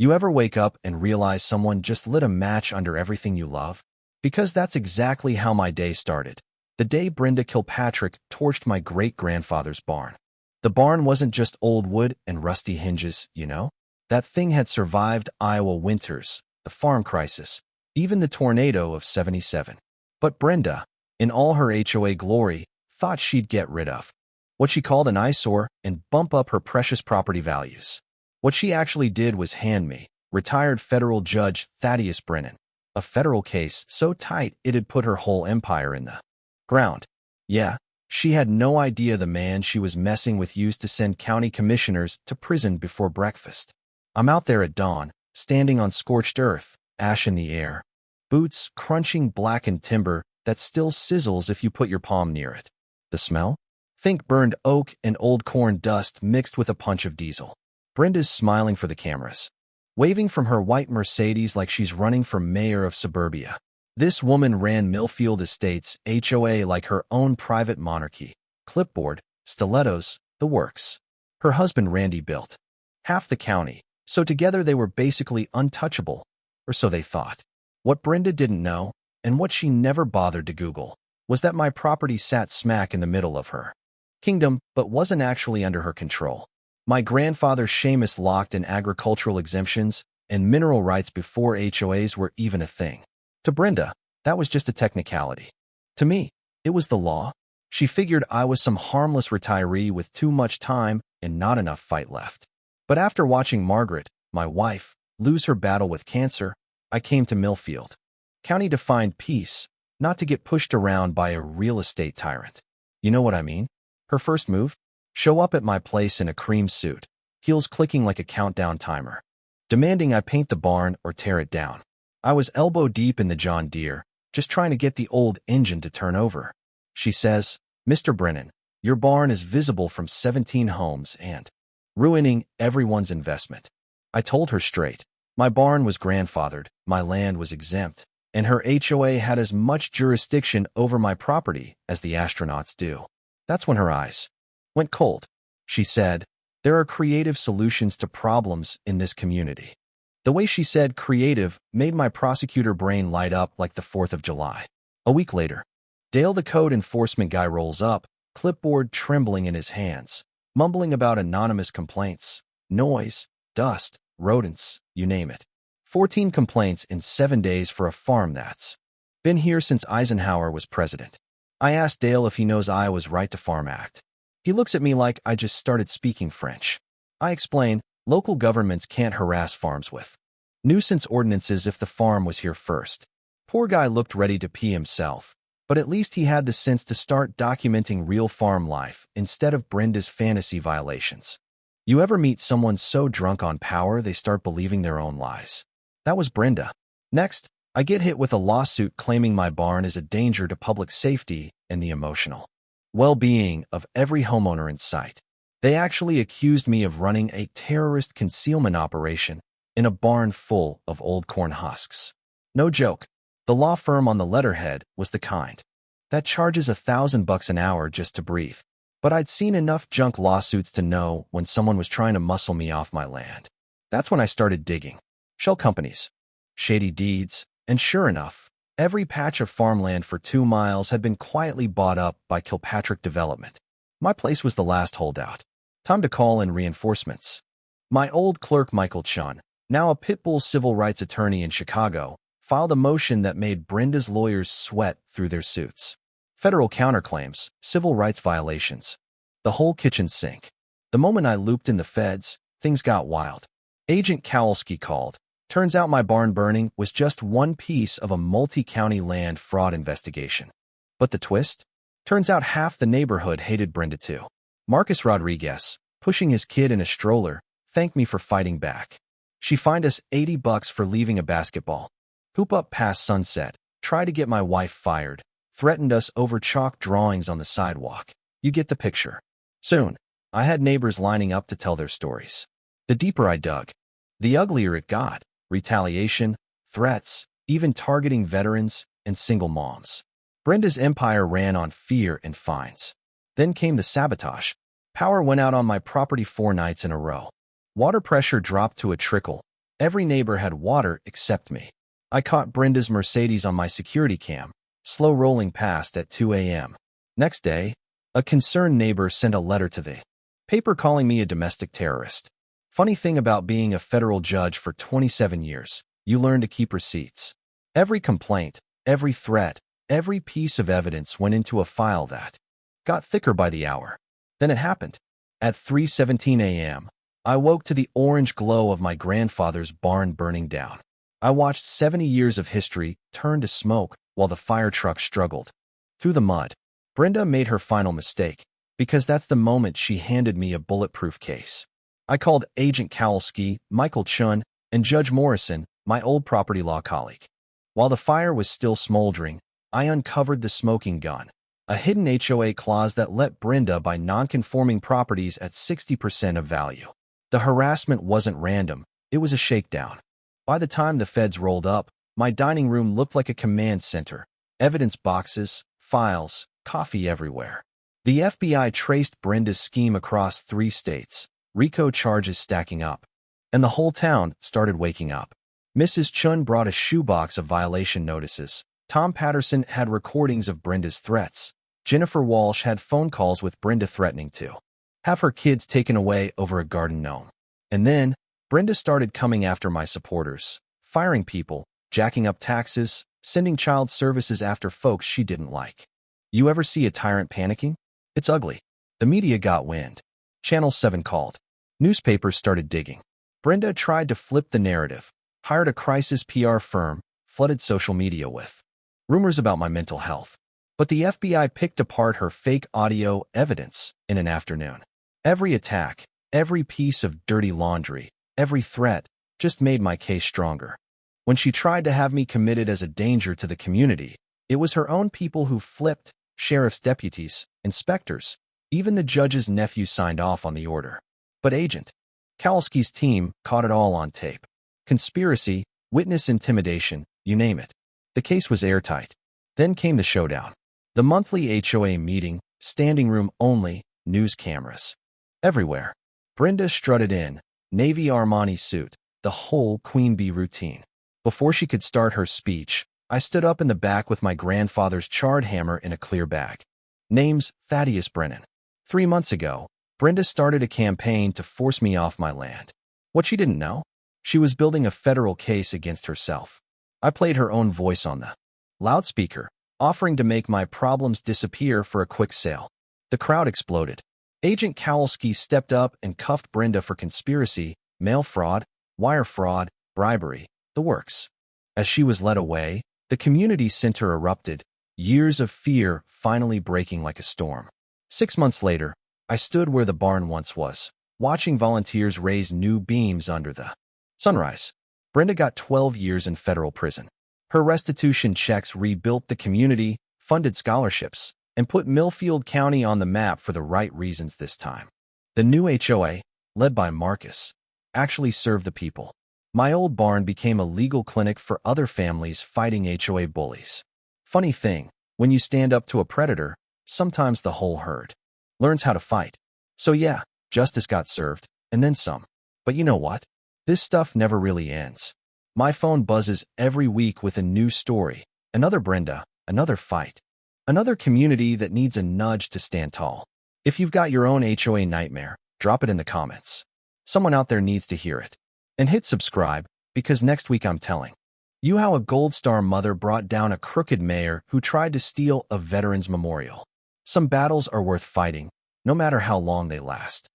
You ever wake up and realize someone just lit a match under everything you love? Because that's exactly how my day started. The day Brenda Kilpatrick torched my great-grandfather's barn. The barn wasn't just old wood and rusty hinges, you know? That thing had survived Iowa winters, the farm crisis, even the tornado of '77. But Brenda, in all her HOA glory, thought she'd get rid of what she called an eyesore and bump up her precious property values. What she actually did was hand me, retired federal judge Thaddeus Brennan, a federal case so tight it'd put her whole empire in the ground. Yeah, she had no idea the man she was messing with used to send county commissioners to prison before breakfast. I'm out there at dawn, standing on scorched earth, ash in the air, boots crunching blackened timber that still sizzles if you put your palm near it. The smell? Think burned oak and old corn dust mixed with a punch of diesel. Brenda's smiling for the cameras, waving from her white Mercedes like she's running for mayor of suburbia. This woman ran Millfield Estates HOA like her own private monarchy. Clipboard, stilettos, the works. Her husband Randy built half the county, so together they were basically untouchable, or so they thought. What Brenda didn't know, and what she never bothered to Google, was that my property sat smack in the middle of her kingdom but wasn't actually under her control. My grandfather Seamus locked in agricultural exemptions and mineral rights before HOAs were even a thing. To Brenda, that was just a technicality. To me, it was the law. She figured I was some harmless retiree with too much time and not enough fight left. But after watching Margaret, my wife, lose her battle with cancer, I came to Millfield County to find peace, not to get pushed around by a real estate tyrant. You know what I mean? Her first move? Show up at my place in a cream suit, heels clicking like a countdown timer, demanding I paint the barn or tear it down. I was elbow deep in the John Deere, just trying to get the old engine to turn over. She says, "Mr. Brennan, your barn is visible from 17 homes and ruining everyone's investment." I told her straight. My barn was grandfathered, my land was exempt, and her HOA had as much jurisdiction over my property as the astronauts do. That's when her eyes went cold. She said, "There are creative solutions to problems in this community." The way she said creative made my prosecutor brain light up like the 4th of July. A week later, Dale the code enforcement guy rolls up, clipboard trembling in his hands, mumbling about anonymous complaints, noise, dust, rodents, you name it. 14 complaints in 7 days for a farm that's been here since Eisenhower was president. I asked Dale if he knows Iowa's Right to Farm Act. He looks at me like I just started speaking French. I explain, local governments can't harass farms with nuisance ordinances if the farm was here first. Poor guy looked ready to pee himself, but at least he had the sense to start documenting real farm life instead of Brenda's fantasy violations. You ever meet someone so drunk on power they start believing their own lies? That was Brenda. Next, I get hit with a lawsuit claiming my barn is a danger to public safety and the emotional well-being of every homeowner in sight. They actually accused me of running a terrorist concealment operation in a barn full of old corn husks. No joke. The law firm on the letterhead was the kind that charges $1,000 an hour just to breathe. But I'd seen enough junk lawsuits to know when someone was trying to muscle me off my land. That's when I started digging. Shell companies, shady deeds, and sure enough, every patch of farmland for 2 miles had been quietly bought up by Kilpatrick Development. My place was the last holdout. Time to call in reinforcements. My old clerk Michael Chun, now a pitbull civil rights attorney in Chicago, filed a motion that made Brenda's lawyers sweat through their suits. Federal counterclaims, civil rights violations, the whole kitchen sink. The moment I looped in the feds, things got wild. Agent Kowalski called. Turns out my barn burning was just one piece of a multi-county land fraud investigation. But the twist? Turns out half the neighborhood hated Brenda too. Marcus Rodriguez, pushing his kid in a stroller, thanked me for fighting back. She fined us $80 for leaving a basketball hoop up past sunset, tried to get my wife fired, threatened us over chalk drawings on the sidewalk. You get the picture. Soon, I had neighbors lining up to tell their stories. The deeper I dug, the uglier it got. Retaliation, threats, even targeting veterans and single moms. Brenda's empire ran on fear and fines. Then came the sabotage. Power went out on my property 4 nights in a row. Water pressure dropped to a trickle, Every neighbor had water except me. I caught Brenda's Mercedes on my security cam, slow rolling past at 2 a.m. Next day, a concerned neighbor sent a letter to the paper calling me a domestic terrorist. Funny thing about being a federal judge for 27 years, you learn to keep receipts. Every complaint, every threat, every piece of evidence went into a file that got thicker by the hour. Then it happened. At 3:17 a.m., I woke to the orange glow of my grandfather's barn burning down. I watched 70 years of history turn to smoke while the fire truck struggled through the mud. Brenda made her final mistake, because that's the moment she handed me a bulletproof case. I called Agent Kowalski, Michael Chun, and Judge Morrison, my old property law colleague. While the fire was still smoldering, I uncovered the smoking gun, a hidden HOA clause that let Brenda buy non-conforming properties at 60% of value. The harassment wasn't random, it was a shakedown. By the time the feds rolled up, my dining room looked like a command center. Evidence boxes, files, coffee everywhere. The FBI traced Brenda's scheme across 3 states, RICO charges stacking up. And the whole town started waking up. Mrs. Chun brought a shoebox of violation notices. Tom Patterson had recordings of Brenda's threats. Jennifer Walsh had phone calls with Brenda threatening to have her kids taken away over a garden gnome. And then, Brenda started coming after my supporters, firing people, jacking up taxes, sending child services after folks she didn't like. You ever see a tyrant panicking? It's ugly. The media got wind. Channel 7 called. Newspapers started digging. Brenda tried to flip the narrative, hired a crisis PR firm, flooded social media with rumors about my mental health. But the FBI picked apart her fake audio evidence in an afternoon. Every attack, every piece of dirty laundry, every threat just made my case stronger. When she tried to have me committed as a danger to the community, it was her own people who flipped, sheriff's deputies, inspectors, even the judge's nephew signed off on the order. But Agent Kowalski's team caught it all on tape. Conspiracy, witness intimidation, you name it. The case was airtight. Then came the showdown. The monthly HOA meeting, standing room only, news cameras. Everywhere. Brenda strutted in, navy Armani suit, the whole Queen Bee routine. Before she could start her speech, I stood up in the back with my grandfather's charred hammer in a clear bag. Name's Thaddeus Brennan. 3 months ago, Brenda started a campaign to force me off my land. What she didn't know? She was building a federal case against herself. I played her own voice on the loudspeaker, offering to make my problems disappear for a quick sale. The crowd exploded. Agent Kowalski stepped up and cuffed Brenda for conspiracy, mail fraud, wire fraud, bribery, the works. As she was led away, the community center erupted, years of fear finally breaking like a storm. 6 months later, I stood where the barn once was, watching volunteers raise new beams under the sunrise. Brenda got 12 years in federal prison. Her restitution checks rebuilt the community, funded scholarships, and put Millfield County on the map for the right reasons this time. The new HOA, led by Marcus, actually served the people. My old barn became a legal clinic for other families fighting HOA bullies. Funny thing, when you stand up to a predator, sometimes the whole herd learns how to fight. So yeah, justice got served, and then some. But you know what? This stuff never really ends. My phone buzzes every week with a new story, another Brenda, another fight, another community that needs a nudge to stand tall. If you've got your own HOA nightmare, drop it in the comments. Someone out there needs to hear it. And hit subscribe, because next week I'm telling you how a Gold Star mother brought down a crooked mayor who tried to steal a veterans memorial. Some battles are worth fighting, no matter how long they last.